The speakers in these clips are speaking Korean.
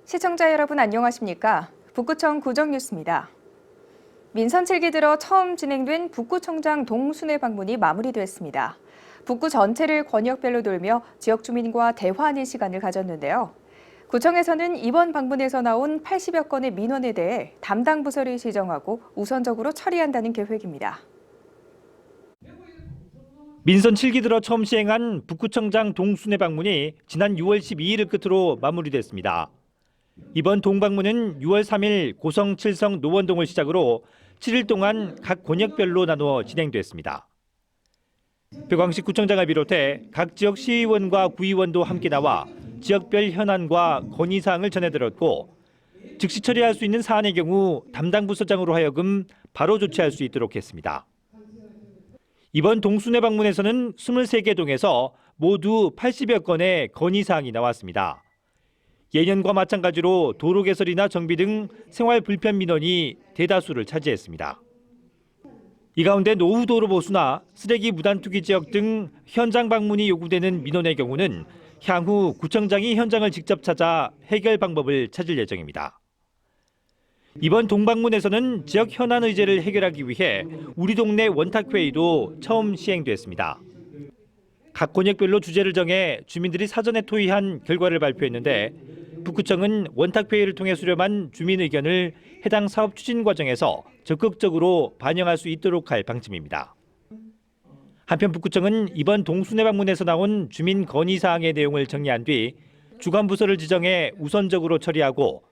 시청자 여러분 안녕하십니까? 북구청 구정뉴스입니다. 민선 7기 들어 처음 진행된 북구청장 동순회 방문이 마무리됐습니다. 북구 전체를 권역별로 돌며 지역 주민과 대화하는 시간을 가졌는데요. 구청에서는 이번 방문에서 나온 80여 건의 민원에 대해 담당 부서를 지정하고 우선적으로 처리한다는 계획입니다. 민선 7기 들어 처음 시행한 북구청장 동순회 방문이 지난 6월 12일을 끝으로 마무리됐습니다. 이번 동방문은 6월 3일 고성 7성 노원동을 시작으로 7일 동안 각 권역별로 나누어 진행됐습니다. 배광식 구청장을 비롯해 각 지역 시의원과 구의원도 함께 나와 지역별 현안과 건의사항을 전해들었고 즉시 처리할 수 있는 사안의 경우 담당 부서장으로 하여금 바로 조치할 수 있도록 했습니다. 이번 동순회 방문에서는 23개 동에서 모두 80여 건의 건의사항이 나왔습니다. 예년과 마찬가지로 도로 개설이나 정비 등 생활 불편 민원이 대다수를 차지했습니다. 이 가운데 노후 도로 보수나 쓰레기 무단 투기 지역 등 현장 방문이 요구되는 민원의 경우는 향후 구청장이 현장을 직접 찾아 해결 방법을 찾을 예정입니다. 이번 동방문에서는 지역 현안 의제를 해결하기 위해 우리 동네 원탁회의도 처음 시행됐습니다. 각 권역별로 주제를 정해 주민들이 사전에 토의한 결과를 발표했는데 북구청은 원탁회의를 통해 수렴한 주민 의견을 해당 사업 추진 과정에서 적극적으로 반영할 수 있도록 할 방침입니다. 한편 북구청은 이번 동순회 방문에서 나온 주민 건의사항의 내용을 정리한 뒤 주관 부서를 지정해 우선적으로 처리하고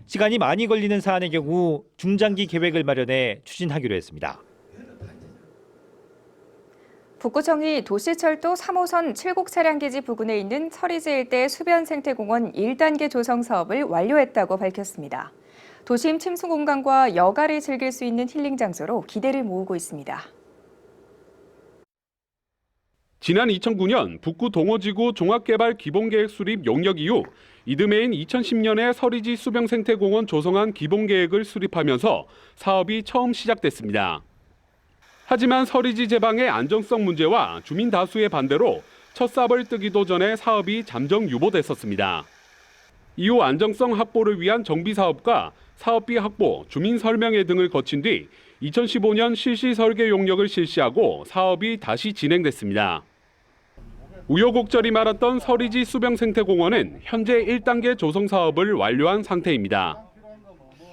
시간이 많이 걸리는 사안의 경우 중장기 계획을 마련해 추진하기로 했습니다. 북구청이 도시철도 3호선 7곡 차량기지 부근에 있는 서리지 일대 수변생태공원 1단계 조성 사업을 완료했다고 밝혔습니다. 도심 침수 공간과 여가를 즐길 수 있는 힐링 장소로 기대를 모으고 있습니다. 지난 2009년 북구 동호지구 종합개발 기본계획 수립 용역 이후 이듬해인 2010년에 서리지 수변생태공원 조성안 기본계획을 수립하면서 사업이 처음 시작됐습니다. 하지만 서리지 제방의 안정성 문제와 주민 다수의 반대로 첫 삽을 뜨기도 전에 사업이 잠정 유보됐었습니다. 이후 안정성 확보를 위한 정비 사업과 사업비 확보, 주민 설명회 등을 거친 뒤 2015년 실시 설계 용역을 실시하고 사업이 다시 진행됐습니다. 우여곡절이 많았던 서리지 수변생태공원은 현재 1단계 조성 사업을 완료한 상태입니다.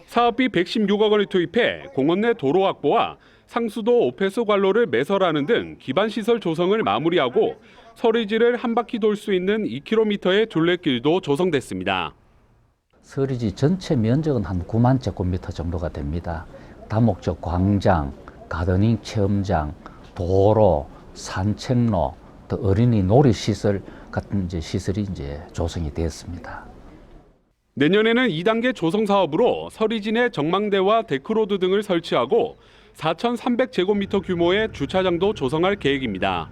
사업비 116억 원을 투입해 공원 내 도로 확보와 상수도 오폐수 관로를 매설하는 등 기반시설 조성을 마무리하고 서리지를 한 바퀴 돌 수 있는 2km의 둘레길도 조성됐습니다. 서리지 전체 면적은 한 9만 제곱미터 정도가 됩니다. 다목적 광장, 가드닝 체험장, 도로, 산책로, 또 어린이 놀이시설 같은 시설이 조성이 되었습니다. 내년에는 2단계 조성 사업으로 서리지 내 전망대와 데크로드 등을 설치하고 4,300제곱미터 규모의 주차장도 조성할 계획입니다.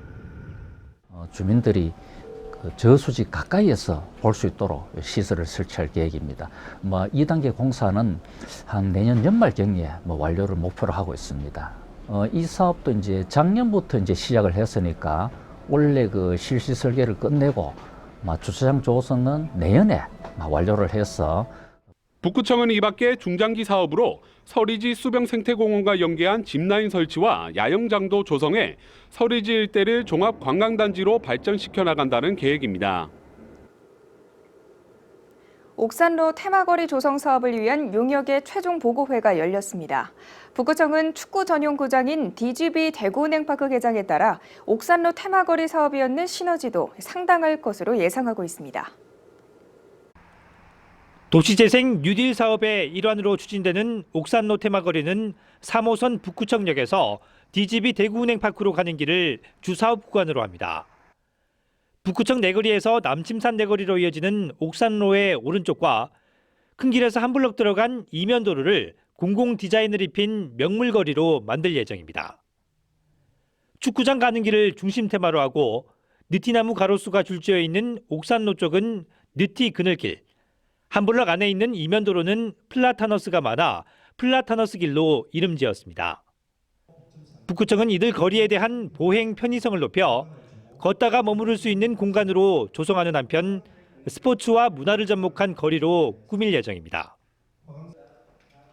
주민들이 저수지 가까이에서 볼 수 있도록 시설을 설치할 계획입니다. 2단계 공사는 한 내년 연말경에 완료를 목표로 하고 있습니다. 이 사업도 작년부터 시작을 했으니까 원래 실시 설계를 끝내고 주차장 조성은 내년에 완료를 해서 북구청은 이 밖에 중장기 사업으로 서리지 수변생태공원과 연계한 짚라인 설치와 야영장도 조성해 서리지 일대를 종합관광단지로 발전시켜 나간다는 계획입니다. 옥산로 테마거리 조성 사업을 위한 용역의 최종 보고회가 열렸습니다. 북구청은 축구 전용 구장인 DGB 대구은행파크 개장에 따라 옥산로 테마거리 사업이었는 시너지도 상당할 것으로 예상하고 있습니다. 도시재생 뉴딜 사업의 일환으로 추진되는 옥산로 테마거리는 3호선 북구청역에서 DGB 대구은행파크로 가는 길을 주사업 구간으로 합니다. 북구청 내거리에서 남침산 내거리로 이어지는 옥산로의 오른쪽과 큰 길에서 한 블럭 들어간 이면도로를 공공 디자인을 입힌 명물거리로 만들 예정입니다. 축구장 가는 길을 중심 테마로 하고 느티나무 가로수가 줄지어 있는 옥산로 쪽은 느티 그늘길, 한 블럭 안에 있는 이면도로는 플라타너스가 많아 플라타너스 길로 이름 지었습니다. 북구청은 이들 거리에 대한 보행 편의성을 높여 걷다가 머무를 수 있는 공간으로 조성하는 한편 스포츠와 문화를 접목한 거리로 꾸밀 예정입니다.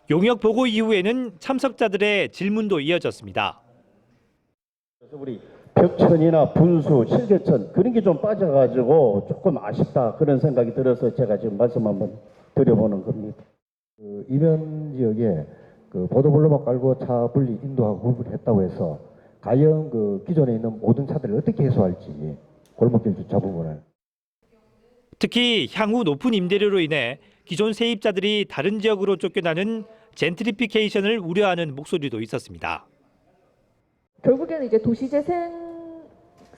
용역 보고 이후에는 참석자들의 질문도 이어졌습니다. 우리 벽천이나 분수, 실개천 그런 게 좀 빠져가지고 조금 아쉽다 그런 생각이 들어서 제가 지금 말씀 한번 드려보는 겁니다. 이면 지역에 보도블록막 깔고 차 분리 인도하고 구분했다고 해서 과연 기존에 있는 모든 차들을 어떻게 해소할지 골목길 주차 부분을. 특히 향후 높은 임대료로 인해 기존 세입자들이 다른 지역으로 쫓겨나는 젠트리피케이션을 우려하는 목소리도 있었습니다. 결국에는 이제 도시재생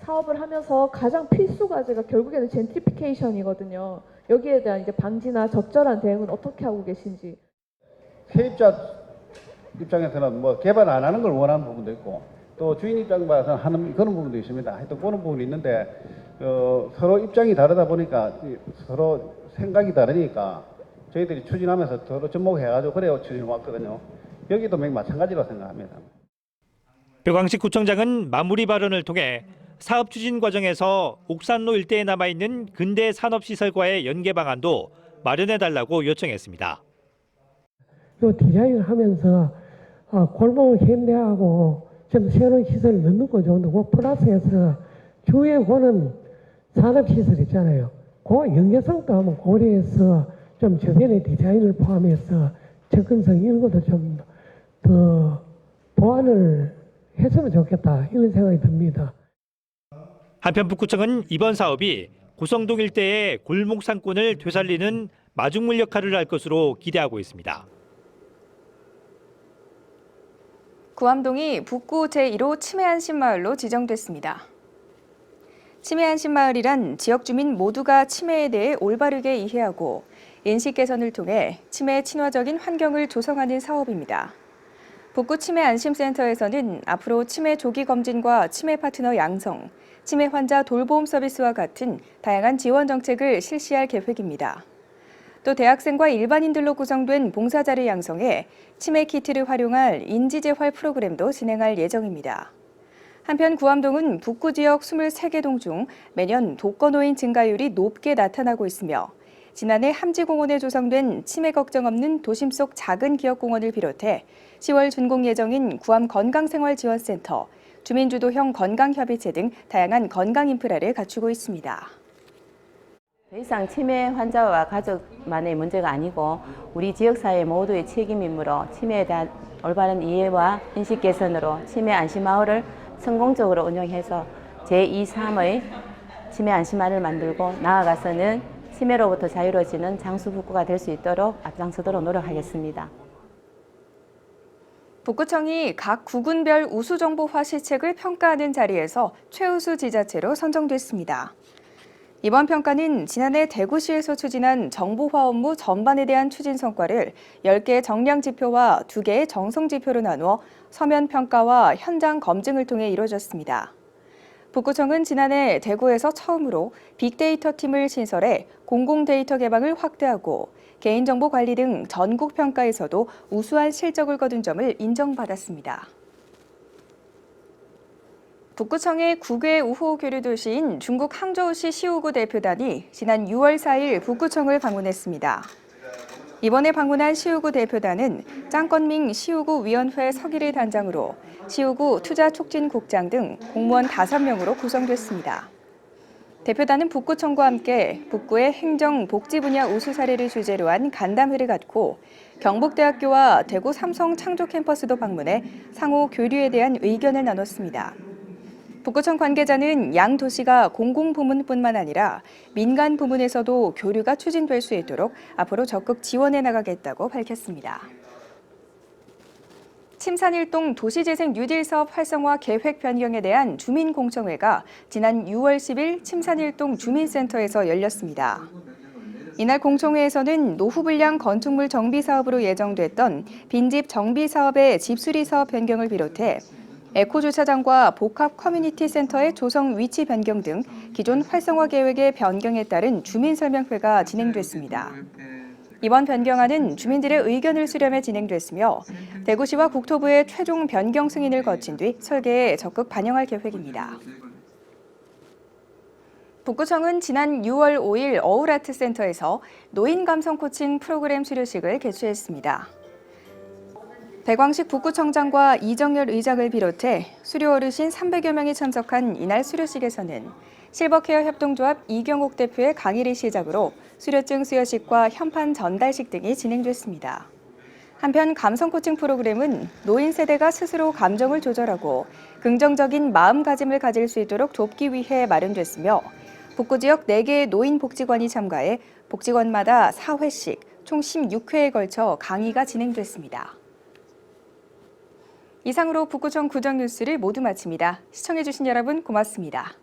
사업을 하면서 가장 필수 과제가 결국에는 젠트리피케이션이거든요. 여기에 대한 이제 방지나 적절한 대응은 어떻게 하고 계신지. 세입자 입장에서는 뭐 개발 안 하는 걸 원하는 부분도 있고 또 주인 입장에서 하는 그런 부분도 있습니다. 하여튼 그런 부분이 있는데 서로 입장이 다르다 보니까 서로 생각이 다르니까 저희들이 추진하면서 서로 접목해가지고 그래야 추진해 왔거든요. 여기도 마찬가지로 생각합니다. 벼광식 구청장은 마무리 발언을 통해 사업 추진 과정에서 옥산로 일대에 남아있는 근대 산업시설과의 연계 방안도 마련해달라고 요청했습니다. 요 디자인을 하면서 골목을 현대하고 좀 새로운 시설을 넣는 거 좋은데 그 플러스해서 주위에 보는 산업시설 있잖아요. 그 연계성도 한번 고려해서 좀 주변의 디자인을 포함해서 접근성 이런 것도 좀 더 보완을 했으면 좋겠다 이런 생각이 듭니다. 한편 북구청은 이번 사업이 고성동 일대의 골목 상권을 되살리는 마중물 역할을 할 것으로 기대하고 있습니다. 구암동이 북구 제1호 치매안심마을로 지정됐습니다. 치매안심마을이란 지역 주민 모두가 치매에 대해 올바르게 이해하고 인식 개선을 통해 치매 친화적인 환경을 조성하는 사업입니다. 북구 치매안심센터에서는 앞으로 치매 조기 검진과 치매 파트너 양성, 치매 환자 돌보험 서비스와 같은 다양한 지원 정책을 실시할 계획입니다. 또 대학생과 일반인들로 구성된 봉사자를 양성해 치매 키트를 활용할 인지재활 프로그램도 진행할 예정입니다. 한편 구암동은 북구 지역 23개 동 중 매년 독거노인 증가율이 높게 나타나고 있으며 지난해 함지공원에 조성된 치매 걱정 없는 도심 속 작은 기업공원을 비롯해 10월 준공 예정인 구암 건강생활지원센터, 주민주도형 건강협의체 등 다양한 건강 인프라를 갖추고 있습니다. 더 이상 치매 환자와 가족만의 문제가 아니고 우리 지역사회 모두의 책임이므로 치매에 대한 올바른 이해와 인식 개선으로 치매 안심마을을 성공적으로 운영해서 제2, 3의 치매 안심마을을 만들고 나아가서는 치매로부터 자유로워지는 장수 북구가 될 수 있도록 앞장서도록 노력하겠습니다. 북구청이 각 구군별 우수정보화 시책을 평가하는 자리에서 최우수 지자체로 선정됐습니다. 이번 평가는 지난해 대구시에서 추진한 정보화 업무 전반에 대한 추진 성과를 10개의 정량 지표와 2개의 정성 지표로 나누어 서면 평가와 현장 검증을 통해 이루어졌습니다. 북구청은 지난해 대구에서 처음으로 빅데이터 팀을 신설해 공공 데이터 개방을 확대하고 개인정보 관리 등 전국 평가에서도 우수한 실적을 거둔 점을 인정받았습니다. 북구청의 국외 우호 교류 도시인 중국 항저우시 시우구 대표단이 지난 6월 4일 북구청을 방문했습니다. 이번에 방문한 시우구 대표단은 짱건밍 시우구 위원회 서기를 단장으로 시우구 투자촉진국장 등 공무원 5명으로 구성됐습니다. 대표단은 북구청과 함께 북구의 행정, 복지 분야 우수 사례를 주제로 한 간담회를 갖고 경북대학교와 대구 삼성 창조 캠퍼스도 방문해 상호 교류에 대한 의견을 나눴습니다. 북구청 관계자는 양 도시가 공공부문뿐만 아니라 민간 부문에서도 교류가 추진될 수 있도록 앞으로 적극 지원해 나가겠다고 밝혔습니다. 침산일동 도시재생 뉴딜 사업 활성화 계획 변경에 대한 주민공청회가 지난 6월 10일 침산일동 주민센터에서 열렸습니다. 이날 공청회에서는 노후불량 건축물 정비 사업으로 예정됐던 빈집 정비 사업의 집수리 사업 변경을 비롯해 에코주차장과 복합 커뮤니티 센터의 조성 위치 변경 등 기존 활성화 계획의 변경에 따른 주민설명회가 진행됐습니다. 이번 변경안은 주민들의 의견을 수렴해 진행됐으며 대구시와 국토부의 최종 변경 승인을 거친 뒤 설계에 적극 반영할 계획입니다. 북구청은 지난 6월 5일 어울아트센터에서 노인 감성 코칭 프로그램 수료식을 개최했습니다. 백광식 북구청장과 이정열 의장을 비롯해 수료 어르신 300여 명이 참석한 이날 수료식에서는 실버케어 협동조합 이경옥 대표의 강의를 시작으로 수료증 수여식과 현판 전달식 등이 진행됐습니다. 한편 감성 코칭 프로그램은 노인 세대가 스스로 감정을 조절하고 긍정적인 마음가짐을 가질 수 있도록 돕기 위해 마련됐으며 북구 지역 4개의 노인 복지관이 참가해 복지관마다 4회씩 총 16회에 걸쳐 강의가 진행됐습니다. 이상으로 북구청 구정 뉴스를 모두 마칩니다. 시청해주신 여러분 고맙습니다.